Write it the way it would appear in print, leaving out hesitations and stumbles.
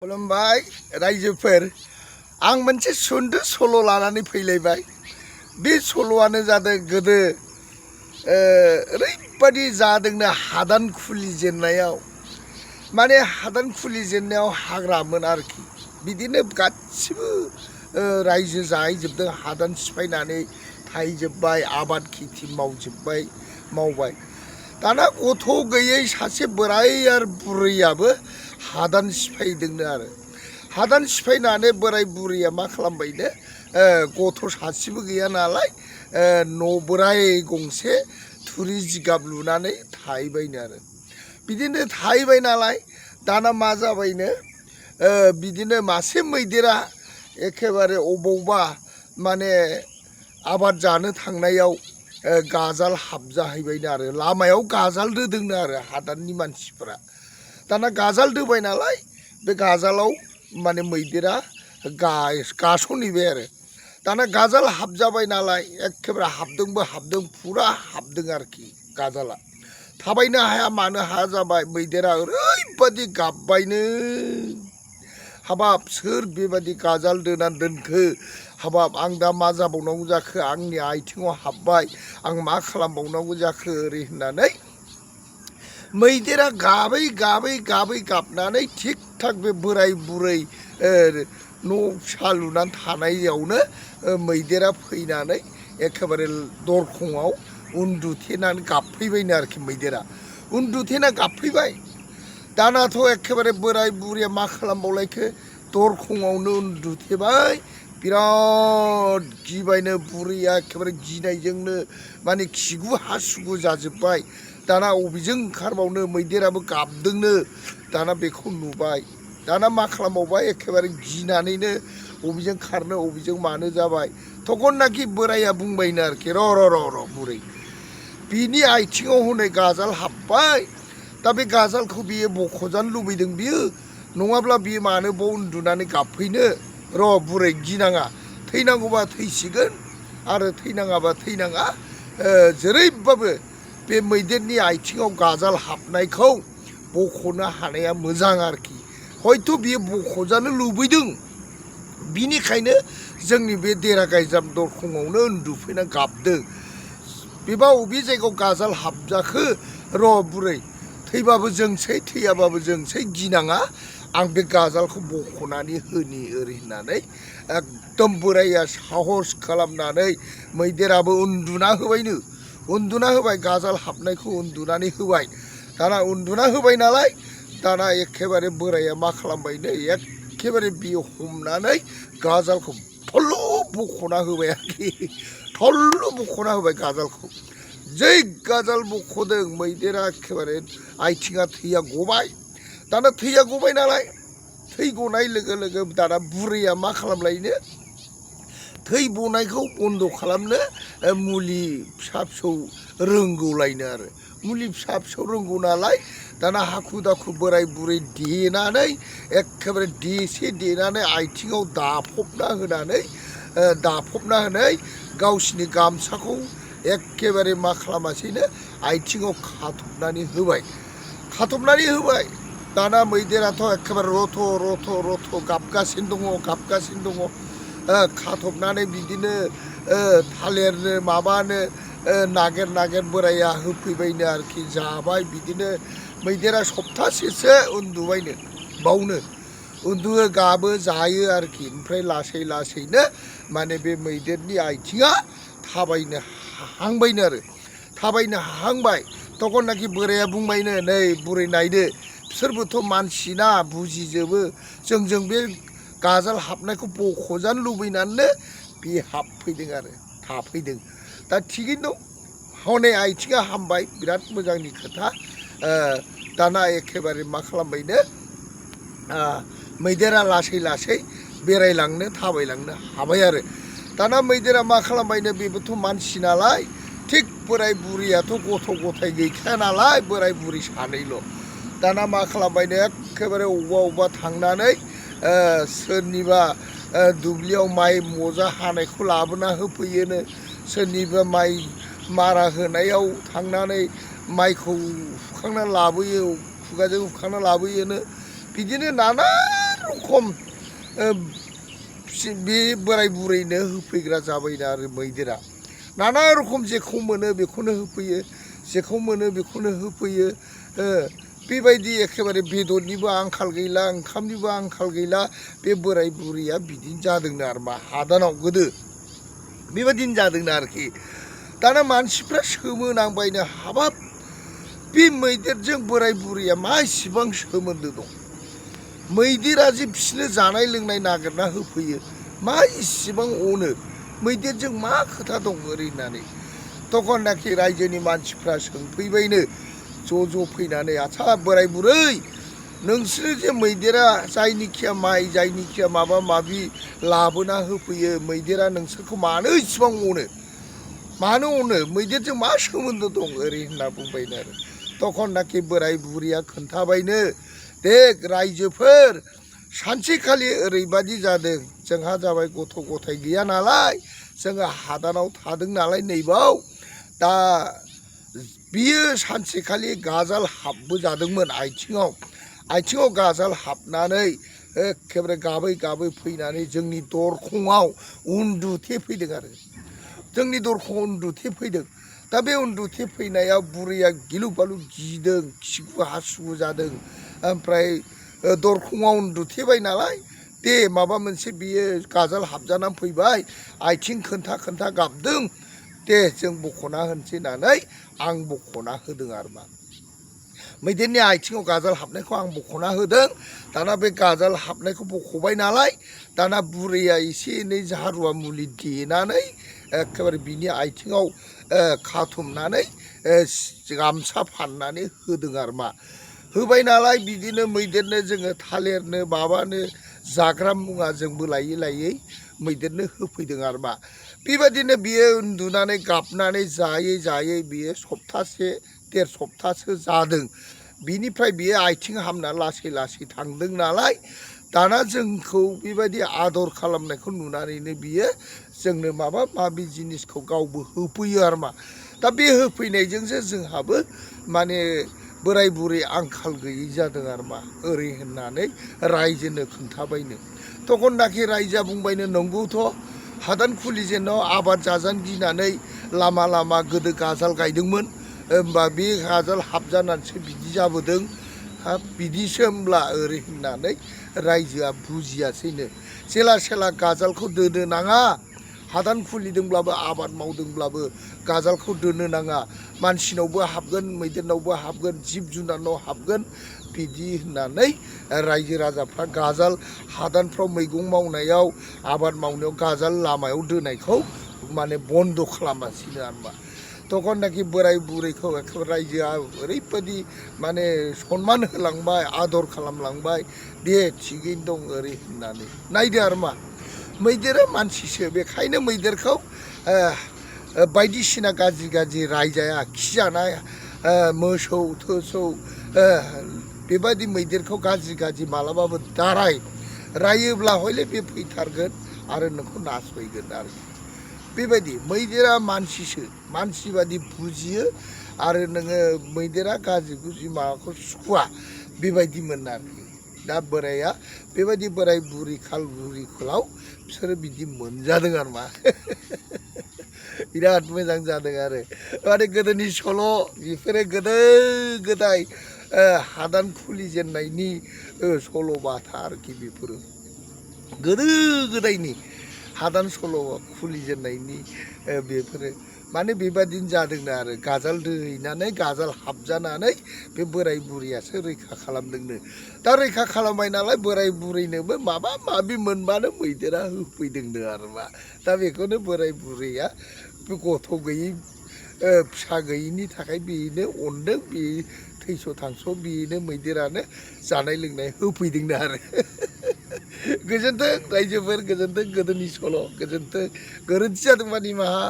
खुलुमबाय रायजोफोर आं मोनसे सुंद' सल' लानानै फैलायबाय। बे सल'आनो जादों गोदो ओरैबादि जादोंनो हादान खुलिजेननायाव माने हादान खुलिजेननायाव हाग्रामोन आरोखि। बिदिनो गासिबो रायजो जाहैजोबदों, हादान सिफायनानै थाहैजोब्बाय, आबाद खेथि मावबाय। दाना गथ' गैयै सासे बोराय आरो बुरैयाबो हादान सिफायदोंनो आरो। हादान सिफायनानै बोराय बुरैया मा खालामबायनो, गथ' सासेबो गैया नालाय न' बोराय गंसे थुरि जिगाब लुनानै थाहैबायनो आरो। बिदिनो थाहैबाय नालाय दाना मा जाबायनो, बिदिनो मासे मैदेरा एखेबारे अबावबा माने आबाद जानो थांनायाव गाजाल हाबजाहैबायनो आरो। लामायाव गाजाल दोदोंनो आरो हादाननि मानसिफोरा। दाना गाजाल दोबाय नालाय बे गाजालाव माने मैदेरा गास'नहैबाय आरो। दाना गाजाल हाबजाबाय नालाय एखेबारे हाबदों फुरा हाबदों आरोखि गाजाला। थाबायनो हाया मानो हाया जाबाय। मैदेरा ओरैबादि गाबबायनो, हाबाब सोर बेबादि गाजाल दोनानै दोनखो, हाबाब आं दा मा जाबावनांगौ जाखो, आंनि आथिङाव हाबबाय, आं मा खालामबावनांगौ जाखो ओरै होननानै मैदेरा गाबै गाबनानै थिग थाक बे बोराय बुरै न' फिसा लुनानै थानायावनो मैदेरा फैनानै एखेबारे दरखंआव उन्दुथेनानै गाबफैबायनो आरोखि। मैदेरा उन्दुथेना गाबफैबाय। दानाथ' एखेबारे बोराय बुरैया मा खालामबावलायखो, दरखंआवनो उन्दुथेबाय। बिराद गिबायनो बुरैया, एखेबारे गिनायजोंनो माने खिगु हासुगु जाजोब्बाय। दाना अबेजों ओंखारबावनो, मैदेराबो गाबदोंनो। दाना बेखौ नुबाय, दाना मा खालामबावबाय, एखेबारे गिनानैनो अबेजों खारनो अबेजों मानो जाबाय। थखननाखि बोराया बुंबायनो आरोखि, र' बुरै, बिनि आथिङाव हनै गाजाल हाबबाय, दा बे गाजालखौ बियो बख'जानो लुबैदों बियो, नङाब्ला बियो मानो बाव उन्दुनानै गाबफैनो। र' बुरै गिनाङा, थैनांगौबा थैसिगोन आरो थैनाङाबा थैनाङा, जेरैबाबो बे मैदेरनि आथिङाव गाजाल हाबनायखौ बख'नो हानाया मोजां आरोखि। हयथ' बियो बख'जानो लुबैदों, बिनिखायनो जोंनि बे देरा गायजाम दरखंआवनो उन्दुफैना गाबदों। बेबा अबे जायगायाव गाजाल हाबजाखो, र' बुरै थैबाबो जोंसै थैयाबाबो जोंसै, गिनाङा, आं बे गाजालखौ बख'नानै होनि ओरै होननानै एकदम बोराया साहस खालामनानै मैदेराबो उन्दुना होबाय, गाजाल हाबनायखौ उन्दुनानै होबाय। दाना उन्दुना होबाय नालाय दाना एखेबारे बोराया मा खालामबायनो, एखेबारे बियो हमनानै गाजालखौ थल्ल' बख'ना होबाय आरोखि। थल्ल' बख'ना होबाय गाजालखौ। जै गाजाल बख'दों, मैदेरा एखेबारे आथिङा थैया गबाय। दाना थैया गबाय नालाय, थै गनाय लोगो लोगो दाना बुरैया मा खालामलायनो, थै गनायखौ बन्द' खालामनो मुलि फिसा फिसौ रोंगौलायनो आरो। मुलि फिसा फिसौ रोंगौ नालाय दाना हाखु दाखु बोराय बुरै देनानै एखेबारे देनानै आथिङाव दाफबना होनानै गावसिनि गामसाखौ एखेबारे मा खालामासैनो आथिङाव खाथबनानै होबाय। दाना मैदेराथ' एखेबारे रथ' गाबगासिनो दङ। खाथबनानै बिदिनो थालिरनो माबानो नागिर बोराया होफैबायनो आरोखि। जाबाय बिदिनो मैदेरा सप्तासेसो उन्दुबायनो बावनो, उन्दुयो गाबो जायो आरोखि। ओमफ्राय लासैनो माने बे मैदेरनि आथिङा थाबायनो हाहांबाय। तखननाखि बोराया बुंबायनो, नै बुरै नायदो, बिसोरबोथ' मानसिना, बुजिजोबो, जोंजों बे गाजाल हाबनायखौ बख'जानो लुबैनानैनो बे हाबफैदों आरो थाफैदों। दा थिगैनो दं, हनै आथिङा हामबाय, बिराद मोजांनि खोथा। दाना एखेबारे मा खालामबायनो, मैदेरा लासै थाबायलांनो हाबाय आरो। दाना मैदेरा मा खालामबायनो, बेबोथ' मानसि नालाय, थिग बोराय बुरैयाथ' गथ' गथाय गैखाया नालाय, बोराय बुरै सानैल'। दाना मा खालामबायनो, एखेबारे अबेबा थांनानै सोरनिबा दुब्लियाव माइ मजा हानायखौ लाबोना होफैयोनो, सोरनिबा माइ मारा होनायाव थांनानै माइखौ हुखांना लाबोयो, खुगाजों हुखांना लाबोयोनो। बिदिनो नाना रखम बे बोराय बुरैनो होफैग्रा जाबायना आरो मैदेरा नाना रखम जेखौ मोनो बेखौनो होफैयो जेखौ मोनो बेखौनो होफैयो बेबायदि एखेबारे बेदरनिबो आंखाल गैला ओंखामनिबो आंखाल गैला बे बोराय बुरैया बिदिनो जादोंनो आरो मा हादानाव गोदो बेबायदिनो जादोंनो आरोखि दाना मानसिफ्रा सोमोनांबायनो हाबाब बे मैदेरजों बोराय बुरैया मा इसिबां सोमोन्दो दं मैदेरा जे बिसोरनो जानाय लोंनाय नागिरना होफैयो मा इसिबां अनो मैदेरजों मा खोथा दं ओरै होननानै तखननाखि रायजोनि मानसिफ्रा सोंफैबायनो ज' फैनानै आच्छा बोराय बुरै नोंसोर जे मैदेरा जायनिखिया माइ जायनिखिया माबा माबि लाबोना होफैयो मैदेरा नोंसोरखौ मानो इसिबां मानो अनो मैदेरजों मा सोमोन्दो दं ओरै होनना बुंबायनो आरो तखननाखि बोराय बुरैया खोन्थाबायनो देख रायजोफोर सानसेखालि ओरैबादि जादों जोंहा जाबाय गथ' गथाय गैया नालाय जोङो हादानाव थादों नालाय नैबाव दा बियो सानसेखालि गाजाल हाबबोजादोंमोन आथिङाव गाजाल हाबनानै एखेबारे गाबै फैनानै जोंनि दरखङाव उन्दुथेफैदों आरो जोंनि दरखङाव उन्दुथेफैदों दा बे उन्दुथेफैनायाव बुरैया गिलु बालु गिदों खिगु हासुगु जादों ओमफ्राय दरखङाव उन्दुथेबाय नालाय दे माबा मोनसे बियो गाजाल हाबजानानै फैबाय आथिं खोन्था गाबदों दे जों बख'ना होनोसै होननानै आं बख'ना होदों आरो मा मैदेरनि आथिङाव गाजाल हाबनायखौ आं बख'ना होदों दाना बे गाजाल हाबनायखौ बख'बाय नालाय दाना बुरैया एसे एनै जारुवा मुलि देनानै एखेबारे बिनि आथिङाव खाथुमनानै गामसा फाननानै होदों आरो मा होबाय नालाय बिदिनो मैदेरनो जोङो थालिरनो माबानो जाग्रा मुवा जोंबो लायै मैदेरनो होफैदों आरो मा बेबादिनो बियो उन्दुनानै गाबनानै जायै बियो सप्तासे देर सप्तासो जादों बिनिफ्राय बियो आथिं हामना लासै थांदों नालाय दाना जोंखौ बेबायदि आदर खालामनायखौ नुनानैनो बियो जोंनो माबा माबि जिनिसखौ गावबो होफैयो आरो मा दा बे होफैनायजोंसो जोंहाबो माने बोराय बुरै आंखाल गैयै जादों आरो मा ओरै होननानै रायजोनो खोन्थाबायनो तखननाखि रायजोआ बुंबायनो नंगौथ' हादान खुलिजेननायाव आबाद जाजानो गिनानै लामा गोदो गाजाल गायदोंमोन होमबा बे गाजाल हाबजानानैसो बिदि जाबोदों हाब बिदिसो होमब्ला ओरै होननानै रायजोआ बुजियासैनो जेला गाजालखौ दोनो नाङा हादान खुलिदोंब्लाबो आबाद मावदोंब्लाबो गाजालखौ दोनो नाङा मानसिनावबो हाबगोन मैदेरनावबो हाबगोन जिब जुनारनाव हाबगोन बिदि होननानै रायजो राजाफ्रा गाजाल हादानफ्राव मैगं मावनायाव आबाद मावनायाव गाजाल लामायाव दोनायखौ माने बन्द' खालामासिनो आरोमा तखननाखि बोराय बुरैखौ एखेबारे रायजोआ ओरैबायदि माने सनमान होलांबाय आदर खालामलांबाय दे थिगैनो दं ओरै होननानै नायदो आरो मा मैदेरा मानसिसो बेखायनो मैदेरखौ बायदिसिना गाज्रि रायजाया खिजानाय मोसौ थोसौ बेबायदि मैदेरखौ गाज्रि मालाबाबो दाराय रायोब्ला हयले बे फैथारगोन आरो नोंखौ नासयगोन आरोखि बेबायदि मैदेरा मानसिसो मानसि बादि बुजियो आरो नोङो मैदेरा गाज्रि माबाखौ सुखुवा बेबायदिमोन आरोखि दा बोराया बेबायदि बोराय बुरि खाल बुरिखौलाव बिसोरो बिदि मोनजादों आरो मा बिराद मोजां जादों आरो माने गोदोनि सल' बेफोरो गोदाय हादान खुलिजेननायनि सल'बाथा आरोखि बेफोरो गोदायनि हादान सल' खुलिजेननायनि बेफोरो माने बेबादिनो जादोंनो आरो गाजाल दोहैनानै गाजाल हाबजानानै बे बोराय बुरैयासो रैखा खालामदोंनो दा रैखा खालामबाय नालाय बोराय बुरैनोबो माबा माबि मोनबानो मैदेरा होफैदोंनो आरो मा दा बेखौनो बोराय बुरैया बे गथ' गैयै फिसा गैयिनि थाखाय बेनो अनदों बे थैस' थांस' बेनो मैदेरानो जानाय लोंनाय होफैदोंनो आरो गोजोन्थों रायजोफोर गोजोन्थों गोदोनि सल' गोजोन्थों गोरोन्थि जादोंबा निमाहा